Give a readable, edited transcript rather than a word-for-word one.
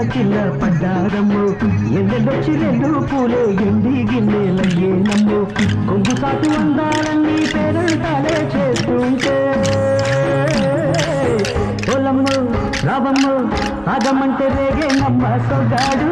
కిల్ల పడ్డారమ్మో ఎండొచ్చి రెండు పూలే ఎండి గిన్నెలయ్యే నమ్మో కొంగు సాటు అందాలన్నీ పేరంటాలే చేస్తుంటే పొలమ్ము రావమ్ము ఆగమంటే రేగే నమ్మ సొగాడు